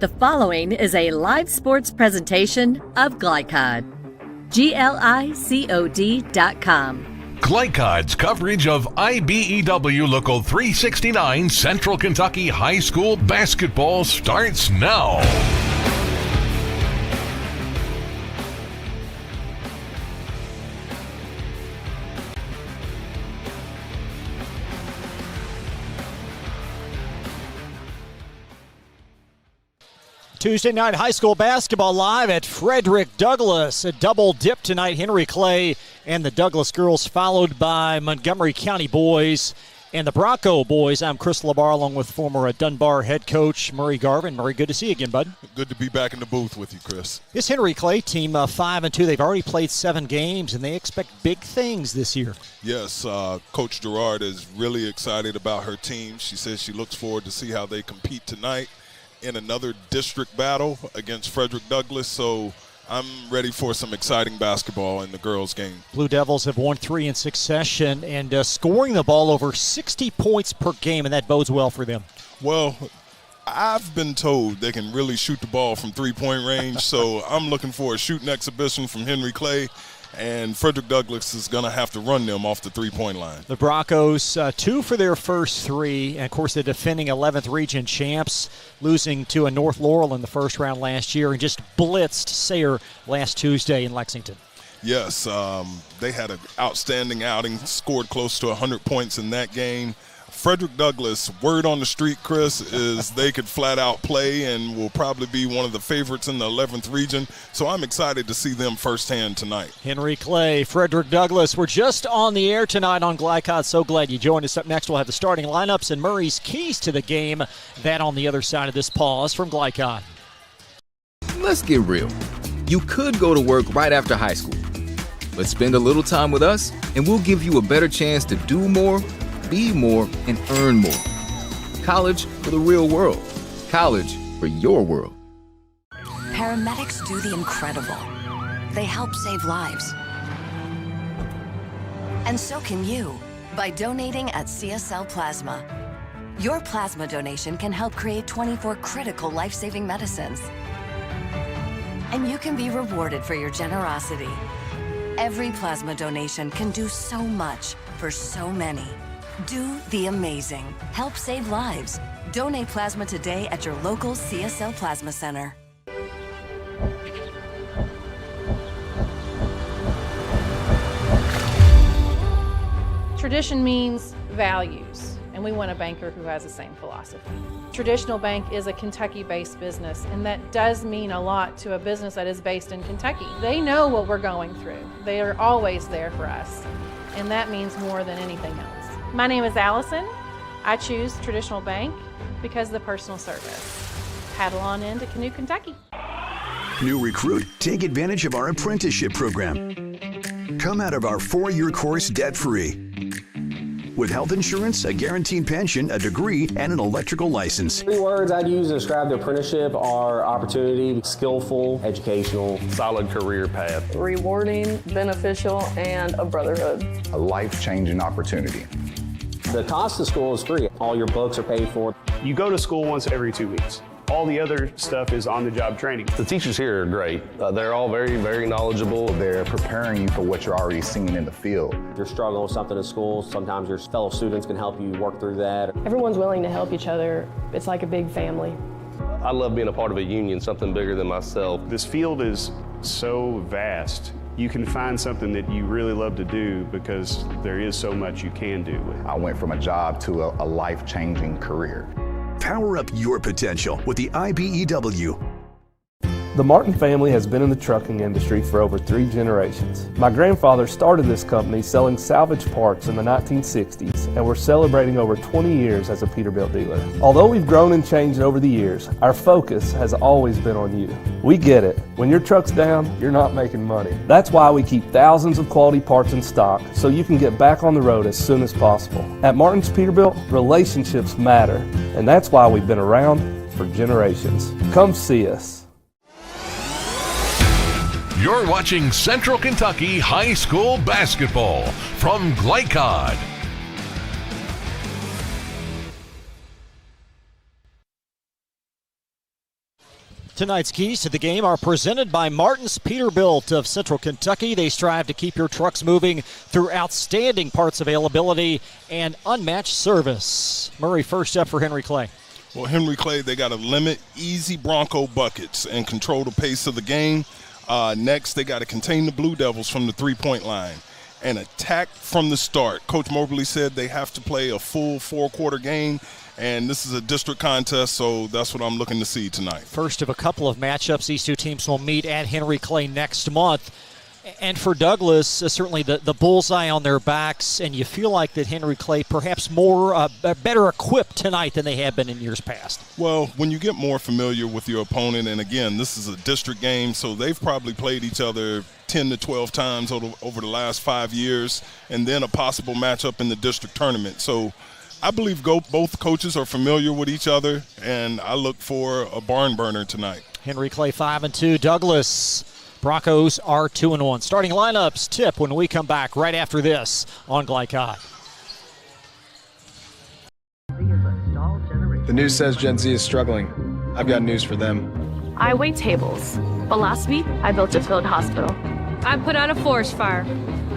The following is a live sports presentation of Glycod. GLICOD.com. Glycod's coverage of IBEW Local 369 Central Kentucky High School basketball starts now. Tuesday night high school basketball live at Frederick Douglass. A double dip tonight. Henry Clay and the Douglas girls, followed by Montgomery County boys and the Bronco boys. I'm Chris Labar, along with former Dunbar head coach Murray Garvin. Murray, good to see you again, bud. Good to be back in the booth with you, Chris. This Henry Clay team, 5-2. They've already played 7 games, and they expect big things this year. Yes, Coach Gerard is really excited about her team. She says she looks forward to see how they compete tonight in another district battle against Frederick Douglass, so I'm ready for some exciting basketball in the girls' game. Blue Devils have won 3 in succession and scoring the ball over 60 points per game, and that bodes well for them. Well, I've been told they can really shoot the ball from three-point range, so I'm looking for a shooting exhibition from Henry Clay, and Frederick Douglass is going to have to run them off the three-point line. The Broncos, 2 for their first 3. And, of course, the defending 11th region champs, losing to a North Laurel in the first round last year and just blitzed Sayre last Tuesday in Lexington. Yes, they had an outstanding outing, scored close to 100 points in that game. Frederick Douglass, word on the street, Chris, is they could flat out play and will probably be one of the favorites in the 11th region. So I'm excited to see them firsthand tonight. Henry Clay, Frederick Douglass. We're just on the air tonight on Glycod. So glad you joined us. Up next, we'll have the starting lineups and Murray's keys to the game. That on the other side of this pause from Glycod. Let's get real. You could go to work right after high school, but spend a little time with us and we'll give you a better chance to do more, be more, and earn more. College for the real world. College for your world. Paramedics do the incredible. They help save lives. And so can you by donating at CSL Plasma. Your plasma donation can help create 24 critical life-saving medicines. And you can be rewarded for your generosity. Every plasma donation can do so much for so many. Do the amazing. Help save lives. Donate plasma today at your local CSL Plasma Center. Tradition means values, and we want a banker who has the same philosophy. Traditional Bank is a Kentucky-based business, and that does mean a lot to a business that is based in Kentucky. They know what we're going through. They are always there for us, and that means more than anything else. My name is Allison. I choose Traditional Bank because of the personal service. Paddle on into Canoe, Kentucky. New recruit, take advantage of our apprenticeship program. Come out of our 4-year course debt-free. With health insurance, a guaranteed pension, a degree, and an electrical license. 3 words I'd use to describe the apprenticeship are opportunity, skillful, educational, solid career path, rewarding, beneficial, and a brotherhood. A life-changing opportunity. The cost of school is free. All your books are paid for. You go to school once every 2 weeks. All the other stuff is on-the-job training. The teachers here are great. They're all very, very knowledgeable. They're preparing you for what you're already seeing in the field. If you're struggling with something in school, sometimes your fellow students can help you work through that. Everyone's willing to help each other. It's like a big family. I love being a part of a union, something bigger than myself. This field is so vast. You can find something that you really love to do because there is so much you can do with it. I went from a job to a life-changing career. Power up your potential with the IBEW. The Martin family has been in the trucking industry for over 3 generations. My grandfather started this company selling salvage parts in the 1960s, and we're celebrating over 20 years as a Peterbilt dealer. Although we've grown and changed over the years, our focus has always been on you. We get it. When your truck's down, you're not making money. That's why we keep thousands of quality parts in stock so you can get back on the road as soon as possible. At Martin's Peterbilt, relationships matter, and that's why we've been around for generations. Come see us. You're watching Central Kentucky High School basketball from Glycod. Tonight's keys to the game are presented by Martin's Peterbilt of Central Kentucky. They strive to keep your trucks moving through outstanding parts availability and unmatched service. Murray, first up for Henry Clay. Well, Henry Clay, they got to limit easy Bronco buckets and control the pace of the game. Next, they got to contain the Blue Devils from the three-point line and attack from the start. Coach Mobley said they have to play a full four-quarter game, and this is a district contest, so that's what I'm looking to see tonight. First of a couple of matchups. These two teams will meet at Henry Clay next month. And for Douglas, certainly the bullseye on their backs, and you feel like that Henry Clay perhaps more better equipped tonight than they have been in years past. Well, when you get more familiar with your opponent, and again, this is a district game, so they've probably played each other 10 to 12 times over the last 5 years, and then a possible matchup in the district tournament. So I believe both coaches are familiar with each other, and I look for a barn burner tonight. Henry Clay 5-2. Douglas Broncos are 2-1. Starting lineups tip when we come back right after this on Glycod. The news says Gen Z is struggling. I've got news for them. I wait tables, but last week I built a field hospital. I put out a forest fire.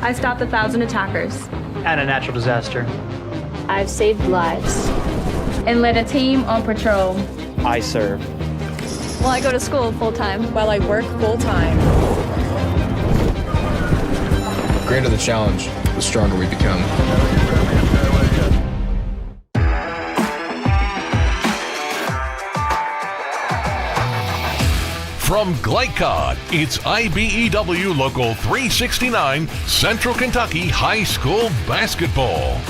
I stopped 1,000 attackers. And a natural disaster. I've saved lives. And led a team on patrol. I serve. Well, I go to school full-time. While I work full-time. The greater the challenge, the stronger we become. From Glycod, it's IBEW Local 369 Central Kentucky High School Basketball.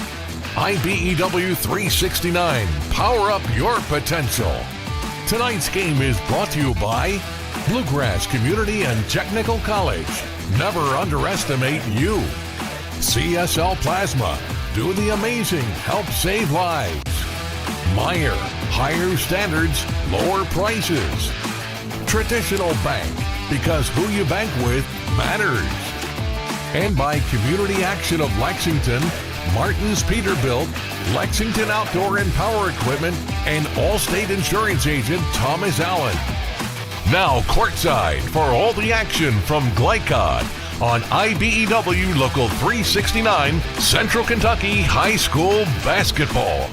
IBEW 369, power up your potential. Tonight's game is brought to you by Bluegrass Community and Technical College. Never underestimate you. CSL Plasma. Do the amazing. Help save lives. Meyer. Higher standards. Lower prices. Traditional Bank. Because who you bank with matters. And by Community Action of Lexington, Martin's Peterbilt, Lexington Outdoor and Power Equipment, and Allstate Insurance Agent Thomas Allen. Now courtside for all the action from Glycod on IBEW Local 369 Central Kentucky High School Basketball.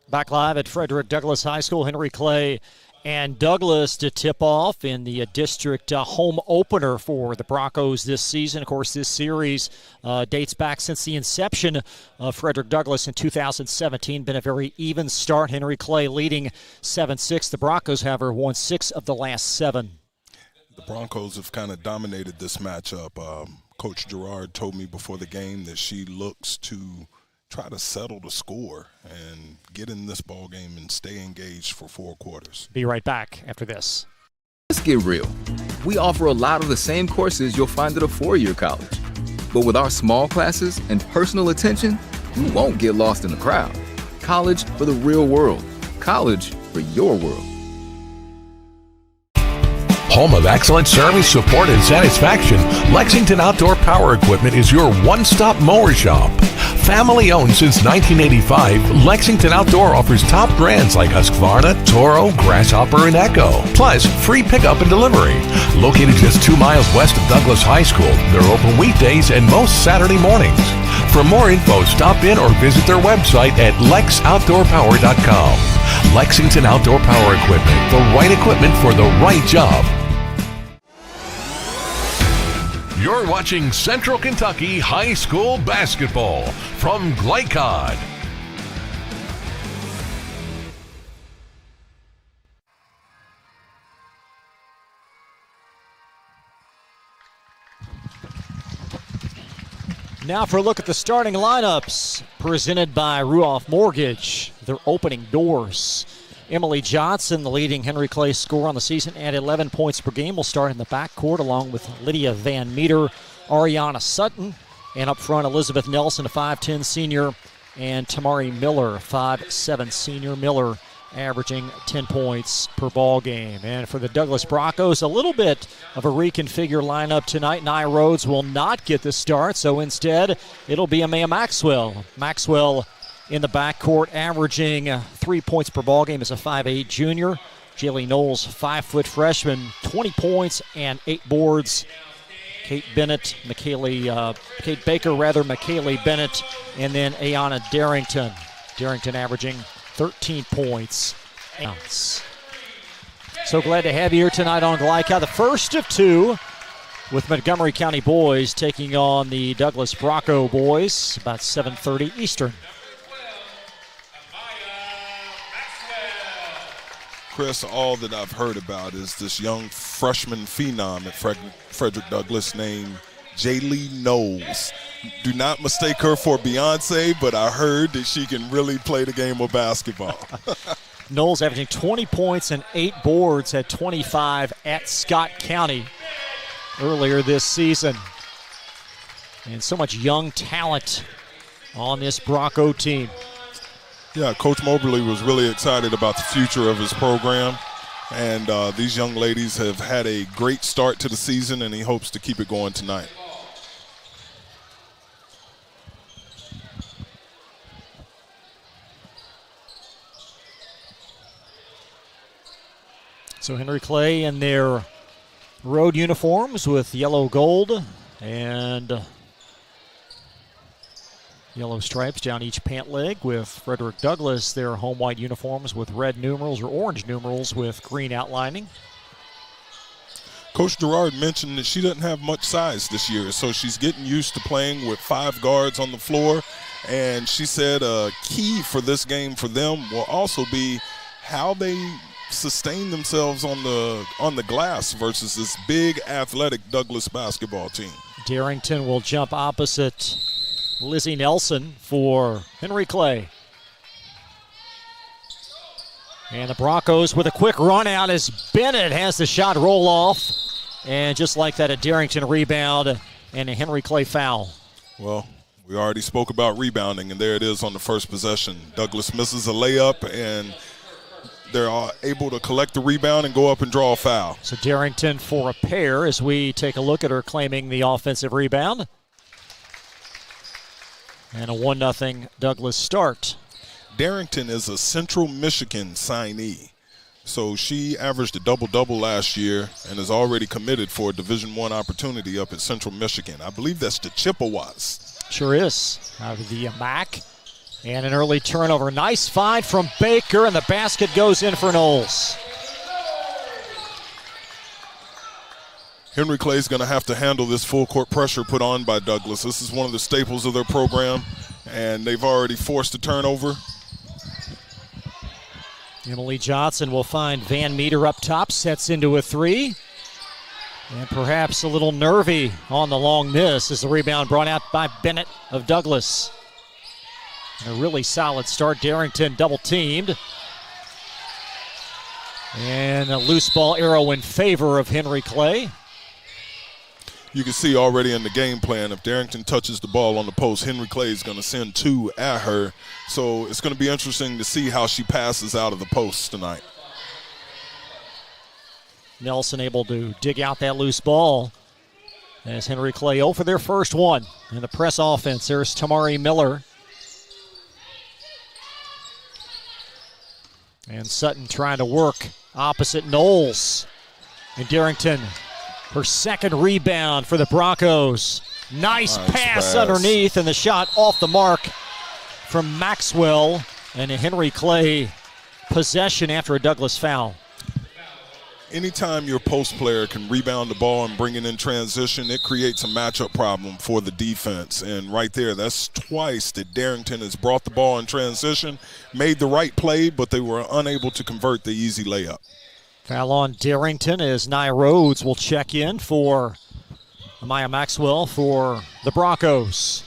Back live at Frederick Douglass High School, Henry Clay and Douglas to tip off in the district home opener for the Broncos this season. Of course, this series dates back since the inception of Frederick Douglass in 2017. Been a very even start. Henry Clay leading 7-6. The Broncos, however, won 6 of the last 7. The Broncos have kind of dominated this matchup. Coach Gerard told me before the game that she looks to try to settle the score and get in this ball game and stay engaged for 4 quarters. Be right back after this. Let's get real. We offer a lot of the same courses you'll find at a 4-year college. But with our small classes and personal attention, you won't get lost in the crowd. College for the real world. College for your world. Home of excellent service, support, and satisfaction, Lexington Outdoor Power Equipment is your one-stop mower shop. Family owned since 1985, Lexington Outdoor offers top brands like Husqvarna, Toro, Grasshopper, and Echo. Plus, free pickup and delivery. Located just 2 miles west of Douglass High School, they're open weekdays and most Saturday mornings. For more info, stop in or visit their website at lexoutdoorpower.com. Lexington Outdoor Power Equipment, the right equipment for the right job. You're watching Central Kentucky High School Basketball from Glycod. Now for a look at the starting lineups presented by Ruoff Mortgage. They're opening doors. Emily Johnson, the leading Henry Clay scorer on the season at 11 points per game, will start in the backcourt along with Lydia Van Meter, Ariana Sutton, and up front Elizabeth Nelson, a 5'10 senior, and Tamari Miller, 5'7 senior. Miller averaging 10 points per ball game. And for the Douglas Broncos, a little bit of a reconfigured lineup tonight. Nia Rhodes will not get the start, so instead it'll be Amaya Maxwell. Maxwell in the backcourt, averaging 3 points per ball game as a 5'8 junior. Jaylee Knowles, 5-foot freshman, 20 points and 8 boards. Kate Baker, McKaylee Bennett, and then Ayanna Darrington. Darrington averaging 13 points. So glad to have you here tonight on Glyca, the first of two with Montgomery County boys taking on the Douglas Bronco boys, about 7:30 Eastern. Chris, all that I've heard about is this young freshman phenom at Frederick Douglass named Jaylee Knowles. Do not mistake her for Beyonce, but I heard that she can really play the game of basketball. Knowles averaging 20 points and 8 boards at 25 at Scott County earlier this season. And so much young talent on this Bronco team. Yeah, Coach Moberly was really excited about the future of his program. And these young ladies have had a great start to the season, and he hopes to keep it going tonight. So Henry Clay in their road uniforms with yellow gold and yellow stripes down each pant leg, with Frederick Douglass their home white uniforms with red numerals or orange numerals with green outlining. Coach Gerard mentioned that she doesn't have much size this year, so she's getting used to playing with 5 guards on the floor. And she said a key for this game for them will also be how they sustain themselves on the glass versus this big athletic Douglas basketball team. Darrington will jump opposite Lizzie Nelson for Henry Clay. And the Broncos with a quick run out as Bennett has the shot roll off. And just like that, a Darrington rebound and a Henry Clay foul. Well, we already spoke about rebounding, and there it is on the first possession. Douglas misses a layup, and they're able to collect the rebound and go up and draw a foul. So Darrington for a pair as we take a look at her claiming the offensive rebound. And a 1-0 Douglas start. Darrington is a Central Michigan signee. So she averaged a double-double last year and is already committed for a Division I opportunity up at Central Michigan. I believe that's the Chippewas. Sure is. Out of the MAC. And an early turnover. Nice find from Baker, and the basket goes in for Knowles. Henry Clay's going to have to handle this full court pressure put on by Douglas. This is one of the staples of their program, and they've already forced a turnover. Emily Johnson will find Van Meter up top, sets into a 3. And perhaps a little nervy on the long miss as the rebound brought out by Bennett of Douglas. And a really solid start. Darrington double teamed. And a loose ball arrow in favor of Henry Clay. You can see already in the game plan, if Darrington touches the ball on the post, Henry Clay is going to send 2 at her. So it's going to be interesting to see how she passes out of the post tonight. Nelson able to dig out that loose ball as Henry Clay 0 for their first one. In the press offense, there's Tamari Miller. And Sutton trying to work opposite Knowles. And Darrington, her second rebound for the Broncos. Nice pass underneath, and the shot off the mark from Maxwell. And a Henry Clay possession after a Douglas foul. Anytime your post player can rebound the ball and bring it in transition, it creates a matchup problem for the defense. And right there, that's twice that Darrington has brought the ball in transition, made the right play, but they were unable to convert the easy layup. Foul on Darrington as Nia Rhodes will check in for Amaya Maxwell for the Broncos.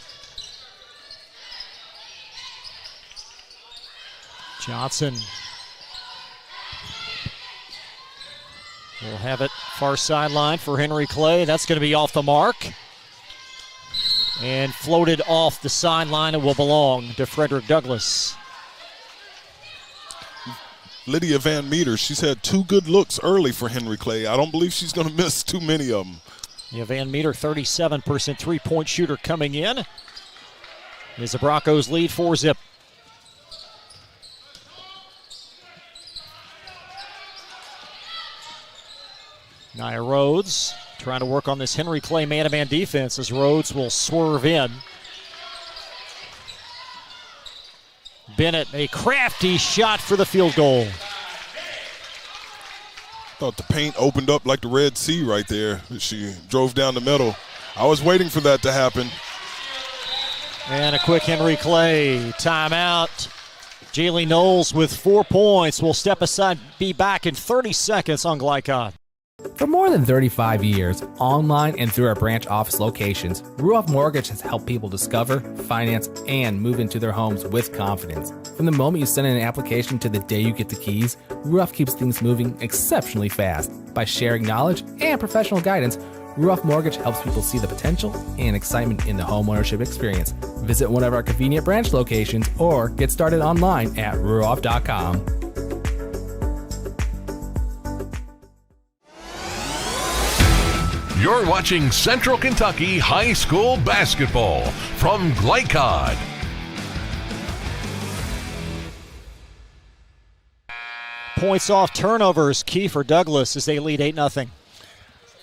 Johnson will have it far sideline for Henry Clay. That's going to be off the mark. And floated off the sideline. It will belong to Frederick Douglass. Lydia Van Meter, she's had 2 good looks early for Henry Clay. I don't believe she's going to miss too many of them. Yeah, Van Meter, 37% three-point shooter coming in. As the Broncos lead 4-zip. Nia Rhodes trying to work on this Henry Clay man-to-man defense as Rhodes will swerve in. Bennett, a crafty shot for the field goal. Thought the paint opened up like the Red Sea right there. She drove down the middle. I was waiting for that to happen. And a quick Henry Clay timeout. Jaylee Knowles with 4 points will step aside, be back in 30 seconds on Glycod. For more than 35 years, online and through our branch office locations, Ruoff Mortgage has helped people discover, finance, and move into their homes with confidence. From the moment you send in an application to the day you get the keys, Ruoff keeps things moving exceptionally fast. By sharing knowledge and professional guidance, Ruoff Mortgage helps people see the potential and excitement in the homeownership experience. Visit one of our convenient branch locations or get started online at ruoff.com. You're watching Central Kentucky High School Basketball from Glycod. Points off turnovers, key for Douglas as they lead 8-0.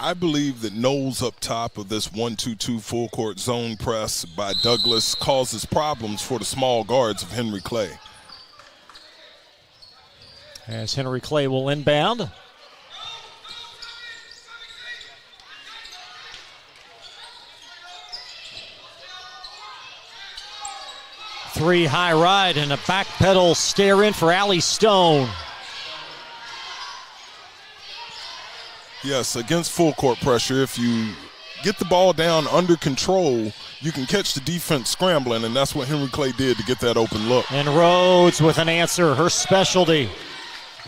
I believe that Knowles up top of this 1-2-2 full court zone press by Douglas causes problems for the small guards of Henry Clay. As Henry Clay will inbound. Three high right and a back pedal stare in for Allie Stone. Yes, against full court pressure, if you get the ball down under control, you can catch the defense scrambling, and that's what Henry Clay did to get that open look. And Rhodes with an answer, her specialty.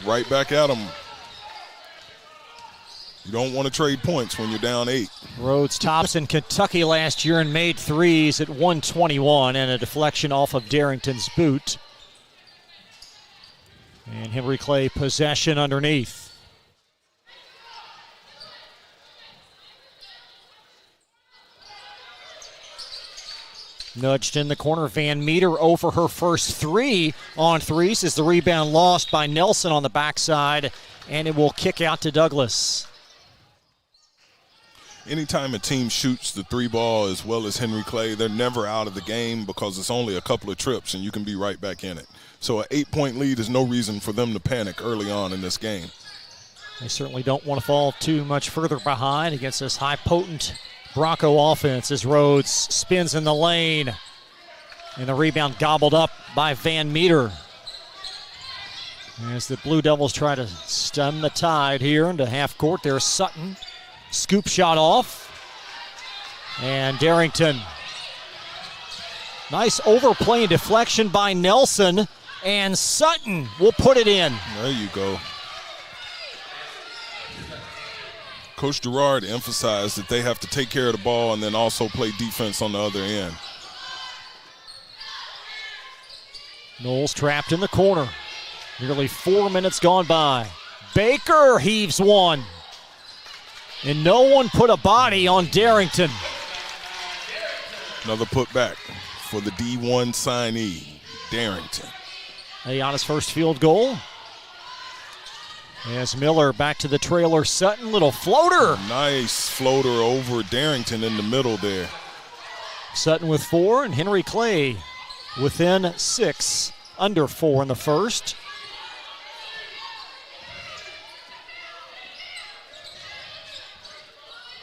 Right back at him. You don't want to trade points when you're down 8. Rhodes tops in Kentucky last year and made threes at 121 and a deflection off of Darrington's boot. And Henry Clay possession underneath. Nudged in the corner, Van Meter over her first 3 on threes as the rebound lost by Nelson on the backside, and it will kick out to Douglas. Anytime a team shoots the 3 ball as well as Henry Clay, they're never out of the game because it's only a couple of trips and you can be right back in it. So an 8-point lead is no reason for them to panic early on in this game. They certainly don't want to fall too much further behind against this high potent Bronco offense as Rhodes spins in the lane. And the rebound gobbled up by Van Meter. As the Blue Devils try to stem the tide here into half court, there's Sutton. Scoop shot off. And Darrington. Nice overplay and deflection by Nelson. And Sutton will put it in. There you go. Coach Gerard emphasized that they have to take care of the ball and then also play defense on the other end. Knowles trapped in the corner. Nearly 4 minutes gone by. Baker heaves one. And no one put a body on Darrington. Another putback for the D1 signee, Darrington. Ayana's first field goal. As Miller back to the trailer, Sutton, little floater. Nice floater over Darrington in the middle there. Sutton with 4 and Henry Clay within 6, under 4 in the first.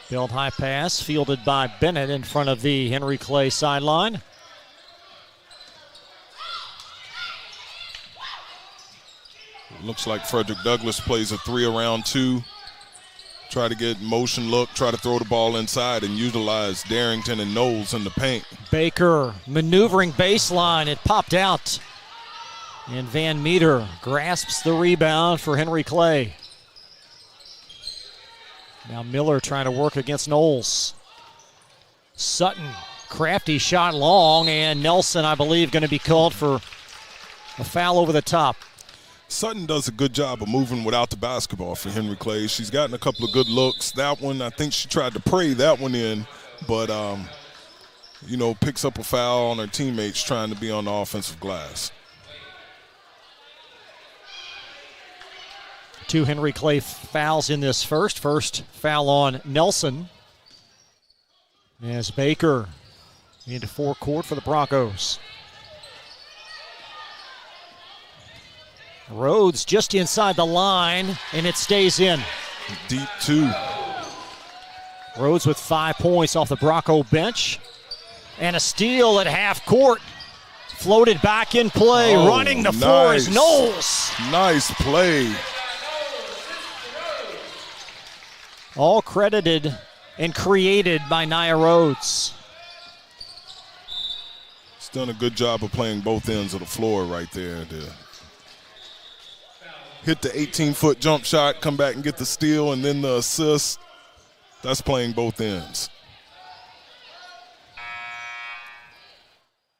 Build high pass, fielded by Bennett in front of the Henry Clay sideline. Looks like Frederick Douglass plays a 3 around 2. Try to get motion look, try to throw the ball inside and utilize Darrington and Knowles in the paint. Baker maneuvering baseline, it popped out. And Van Meter grasps the rebound for Henry Clay. Now Miller trying to work against Knowles. Sutton, crafty shot long, and Nelson, I believe, going to be called for a foul over the top. Sutton does a good job of moving without the basketball for Henry Clay. She's gotten a couple of good looks. That one, I think she tried to pray that one in, but, picks up a foul on her teammates trying to be on the offensive glass. 2 Henry Clay fouls in this first. First foul on Nelson. As Baker into forecourt for the Broncos. Rhodes just inside the line, and it stays in. Deep 2. Rhodes with 5 points off the Bronco bench. And a steal at half court. Floated back in play. Running the floor is Knowles. Nice play. All credited and created by Nia Rhodes. He's done a good job of playing both ends of the floor right there. Hit the 18-foot jump shot, come back and get the steal, and then the assist. That's playing both ends.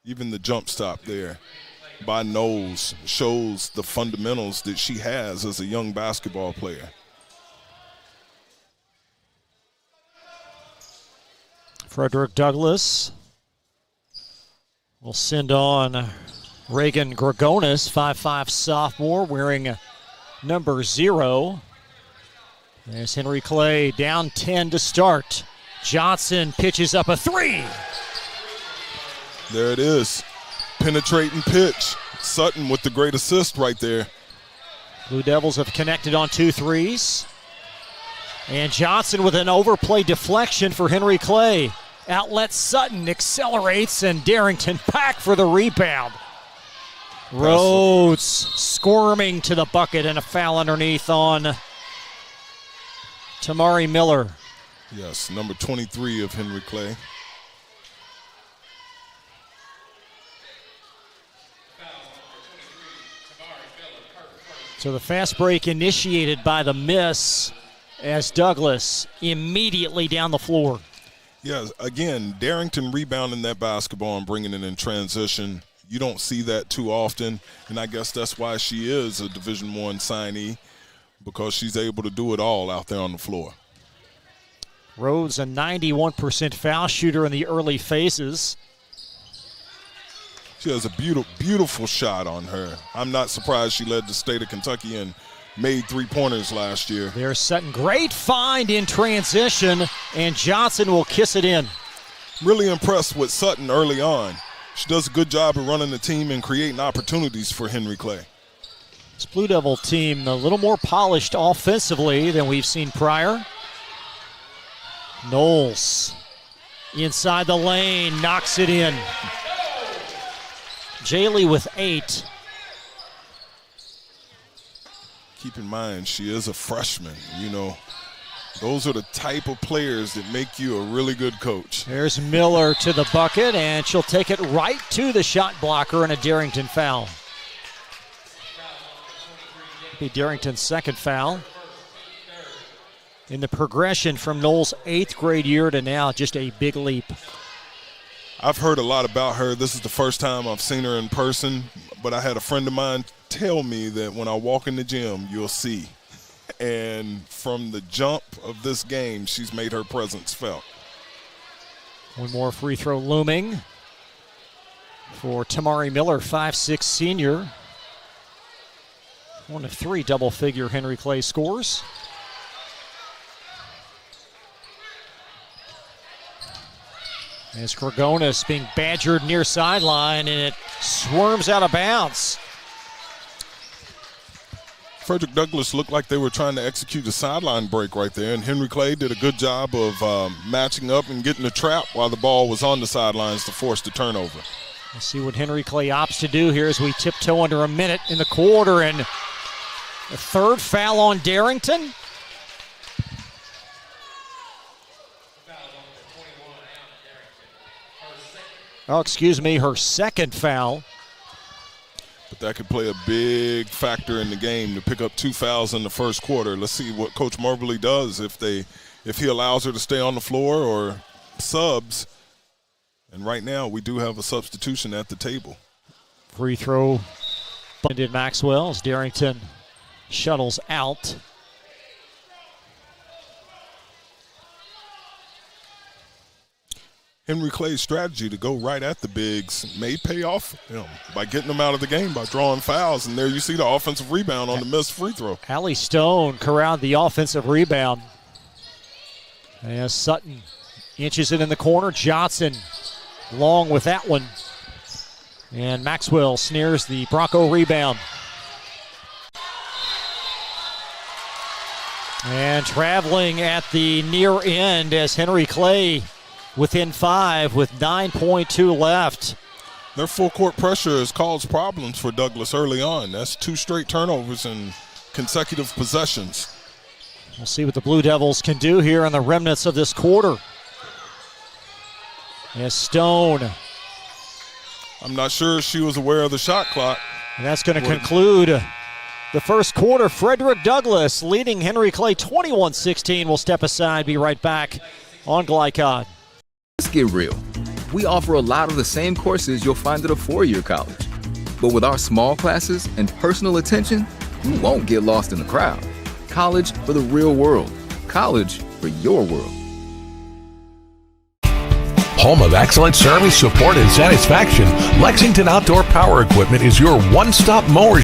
Even the jump stop there by Knowles shows the fundamentals that she has as a young basketball player. Frederick Douglass will send on Reagan Gregonis, 5'5" sophomore, wearing number 0. There's Henry Clay down 10 to start. Johnson pitches up a 3. There it is. Penetrating pitch. Sutton with the great assist right there. Blue Devils have connected on 2 threes. And Johnson with an overplay deflection for Henry Clay. Outlet Sutton accelerates, and Darrington back for the rebound. Rhodes squirming to the bucket, and a foul underneath on Tamari Miller. Yes, number 23 of Henry Clay. So the fast break initiated by the miss as Douglass immediately down the floor. Yeah, again, Darrington rebounding that basketball and bringing it in transition. You don't see that too often, and I guess that's why she is a Division I signee, because she's able to do it all out there on the floor. Rhodes, a 91% foul shooter in the early phases. She has a beautiful shot on her. I'm not surprised she led the state of Kentucky and made 3-pointers last year. There's Sutton. Great find in transition, and Johnson will kiss it in. Really impressed with Sutton early on. She does a good job of running the team and creating opportunities for Henry Clay. This Blue Devil team a little more polished offensively than we've seen prior. Knowles inside the lane, knocks it in. Jaley with 8. Keep in mind, she is a freshman. Those are the type of players that make you a really good coach. There's Miller to the bucket, and she'll take it right to the shot blocker, and a Darrington foul. Be Darrington's second foul. In the progression from Knowles' 8th grade year to now, just a big leap. I've heard a lot about her. This is the first time I've seen her in person, but I had a friend of mine tell me that when I walk in the gym, you'll see. And from the jump of this game, she's made her presence felt. One more free throw looming for Tamari Miller, 5'6" senior. One of 3 double-figure Henry Clay scores. As Gregonis being badgered near sideline, and it swerves out of bounds. Frederick Douglass looked like they were trying to execute a sideline break right there, and Henry Clay did a good job of matching up and getting the trap while the ball was on the sidelines to force the turnover. Let's see what Henry Clay opts to do here as we tiptoe under a minute in the quarter, and the 3rd foul on Darrington. Oh, excuse me, her 2nd foul. But that could play a big factor in the game to pick up 2 fouls in the first quarter. Let's see what Coach Mobley does if he allows her to stay on the floor or subs. And right now we do have a substitution at the table. Free throw Did Maxwell as Darrington shuttles out. Henry Clay's strategy to go right at the bigs may pay off by getting them out of the game by drawing fouls. And there you see the offensive rebound on the missed free throw. Allie Stone corralled the offensive rebound. As Sutton inches it in the corner. Johnson long with that one. And Maxwell snares the Bronco rebound. And traveling at the near end as Henry Clay within 5 with 9.2 left. Their full court pressure has caused problems for Douglas early on. That's 2 straight turnovers in consecutive possessions. We'll see what the Blue Devils can do here in the remnants of this quarter. As Stone. I'm not sure she was aware of the shot clock. And that's going to conclude the first quarter. Frederick Douglass leading Henry Clay 21-16. We'll step aside, be right back on Glycod. Let's get real. We offer a lot of the same courses you'll find at a 4-year college. But with our small classes and personal attention, you won't get lost in the crowd. College for the real world. College for your world. Home of excellent service, support, and satisfaction, Lexington Outdoor Power Equipment is your one-stop mower